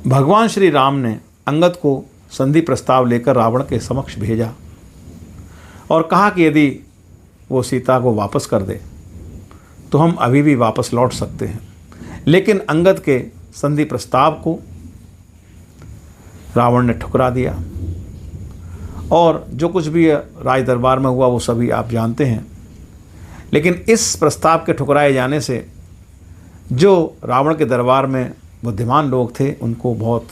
भगवान श्री राम ने अंगद को संधि प्रस्ताव लेकर रावण के समक्ष भेजा और कहा कि यदि वो सीता को वापस कर दे तो हम अभी भी वापस लौट सकते हैं। लेकिन अंगद के संधि प्रस्ताव को रावण ने ठुकरा दिया और जो कुछ भी राज दरबार में हुआ वो सभी आप जानते हैं। लेकिन इस प्रस्ताव के ठुकराए जाने से जो रावण के दरबार में बुद्धिमान लोग थे उनको बहुत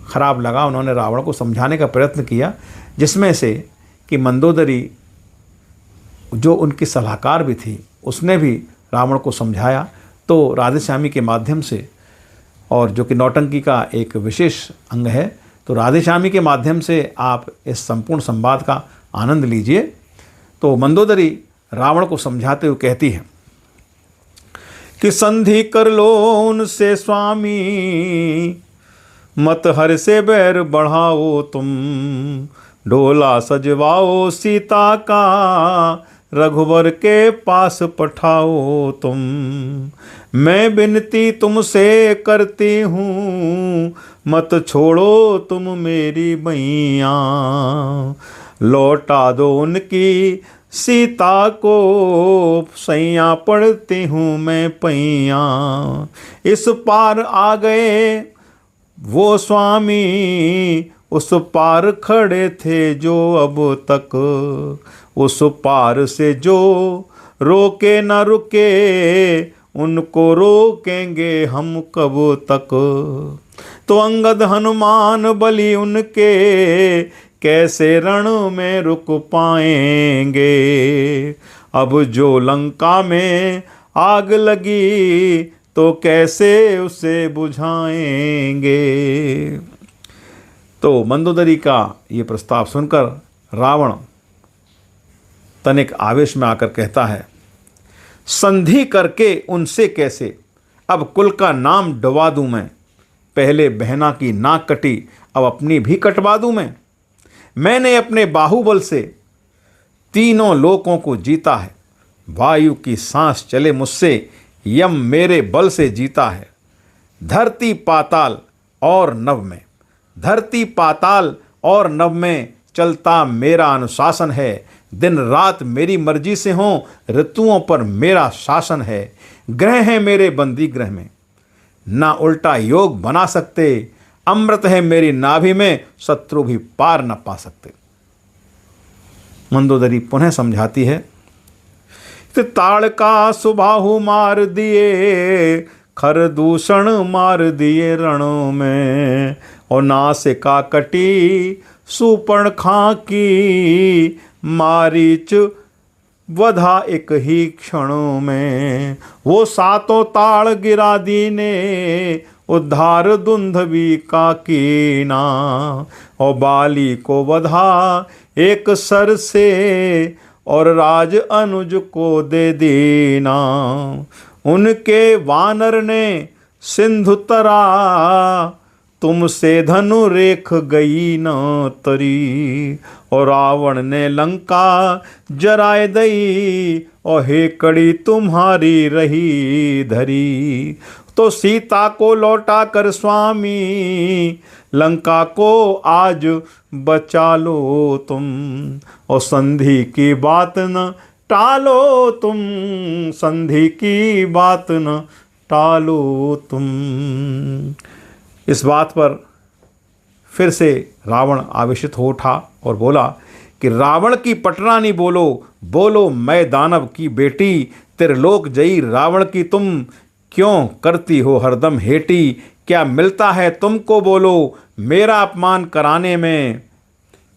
ख़राब लगा। उन्होंने रावण को समझाने का प्रयत्न किया, जिसमें से कि मंदोदरी जो उनकी सलाहकार भी थी उसने भी रावण को समझाया। तो राधेश्यामी के माध्यम से, और जो कि नौटंकी का एक विशेष अंग है, तो राधेश्यामी के माध्यम से आप इस संपूर्ण संवाद का आनंद लीजिए। तो मंदोदरी रावण को समझाते हुए कहती है कि संधि कर लो उनसे स्वामी, मत हर से बैर बढ़ाओ तुम, डोला सजवाओ सीता का, रघुवर के पास पठाओ तुम। मैं विनती तुमसे करती हूँ, मत छोड़ो तुम मेरी मैया, लौटा दो उनकी सीता को, सैया पड़ती हूँ मैं पैया। इस पार आ गए वो स्वामी, उस पार खड़े थे जो अब तक, उस पार से जो रोके न रुके, उनको रोकेंगे हम कब तक। तो अंगद हनुमान बलि उनके, कैसे रण में रुक पाएंगे। अब जो लंका में आग लगी, तो कैसे उसे बुझाएंगे। तो मंदोदरी का ये प्रस्ताव सुनकर रावण तनिक आवेश में आकर कहता है, संधि करके उनसे कैसे, अब कुल का नाम डुबा दूं मैं। पहले बहना की नाक कटी, अब अपनी भी कटवा दूं मैं। मैंने अपने बाहुबल से तीनों लोकों को जीता है, वायु की सांस चले मुझसे, यम मेरे बल से जीता है। धरती पाताल और नभ में, धरती पाताल और नभ में चलता मेरा अनुशासन है। दिन रात मेरी मर्जी से हो, ऋतुओं पर मेरा शासन है। ग्रह हैं मेरे बंदी ग्रह में, ना उल्टा योग बना सकते। अमृत है मेरी नाभि में, शत्रु भी पार न पा सकते। मंदोदरी पुनः समझाती है कि ताड़ का सुबाहु मार दिए, खर दूषण मार दिए रणों में, और नासिका कटी सुपर्णखा की, मारीच वधा एक ही क्षणों में। वो सातों ताड़ गिरा दीने, उद्धार दुंधवी का कीना, और बाली को वधा एक सर से, और राज अनुज को दे दीना। उनके वानर ने सिंधु तरा, तुमसे धनु रेख गई न तरी। और रावण ने लंका जराए दई, और हे कड़ी तुम्हारी रही धरी। तो सीता को लौटा कर स्वामी, लंका को आज बचा लो तुम। और संधि की बात न टालो तुम, संधि की बात न टालो तुम। इस बात पर फिर से रावण आवेशित हो उठा और बोला कि रावण की पटरानी बोलो, बोलो मैं दानव की बेटी। त्रिलोक जयी रावण की तुम, क्यों करती हो हरदम हेटी। क्या मिलता है तुमको बोलो मेरा अपमान कराने में,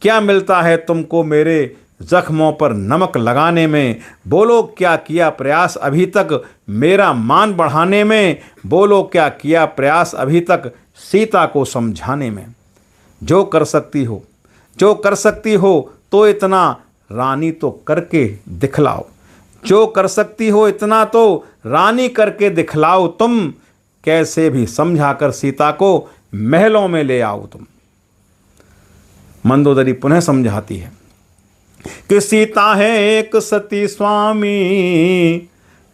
क्या मिलता है तुमको मेरे जख्मों पर नमक लगाने में। बोलो क्या किया प्रयास अभी तक मेरा मान बढ़ाने में, बोलो क्या किया प्रयास अभी तक सीता को समझाने में। जो कर सकती हो, जो कर सकती हो तो इतना रानी तो करके दिखलाओ, जो कर सकती हो इतना तो रानी करके दिखलाओ। तुम कैसे भी समझाकर सीता को महलों में ले आओ तुम। मंदोदरी पुनः समझाती है कि सीता है एक सती स्वामी,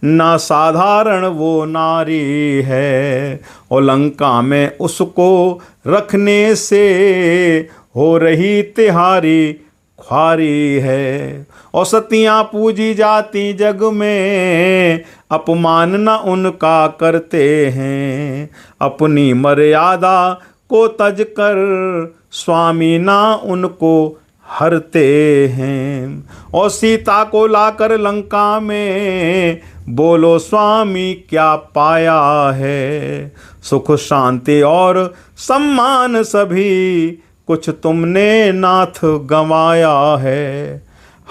ना साधारण वो नारी है, और लंका में उसको रखने से हो रही तिहारी ख्वारी है। और सतियाँ पूजी जाती जग में, अपमान न उनका करते हैं। अपनी मर्यादा को तज कर स्वामी ना उनको हरते हैं। और सीता को लाकर लंका में, बोलो स्वामी क्या पाया है। सुख शांति और सम्मान सभी, कुछ तुमने नाथ गंवाया है।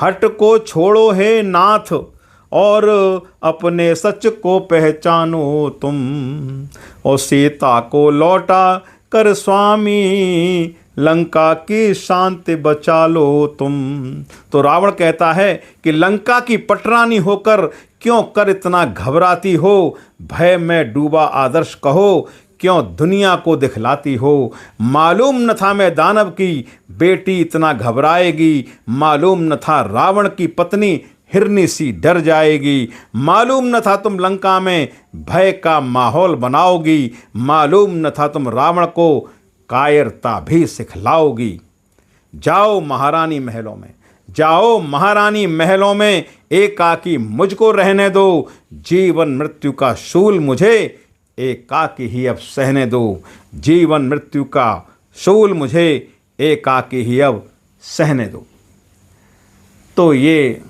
हट को छोड़ो हे नाथ, और अपने सच को पहचानो तुम। और सीता को लौटा कर स्वामी, लंका की शांति बचा लो तुम। तो रावण कहता है कि लंका की पटरानी होकर क्यों कर इतना घबराती हो। भय में डूबा आदर्श कहो, क्यों दुनिया को दिखलाती हो। मालूम न था मैं दानव की बेटी इतना घबराएगी। मालूम न था रावण की पत्नी हिरनी सी डर जाएगी। मालूम न था तुम लंका में भय का माहौल बनाओगी। मालूम न था तुम रावण को कायरता भी सिखलाओगी। जाओ महारानी महलों में, जाओ महारानी महलों में, एकाकी मुझको रहने दो। जीवन मृत्यु का शूल मुझे एकाकी ही अब सहने दो। जीवन मृत्यु का शूल मुझे एकाकी ही अब सहने दो। तो ये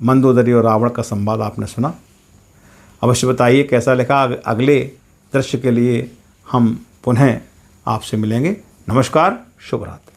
मंदोदरी और रावण का संवाद आपने सुना। अवश्य बताइए कैसा लिखा। अगले दृश्य के लिए हम पुनः आपसे मिलेंगे। नमस्कार, शुभ रात्रि।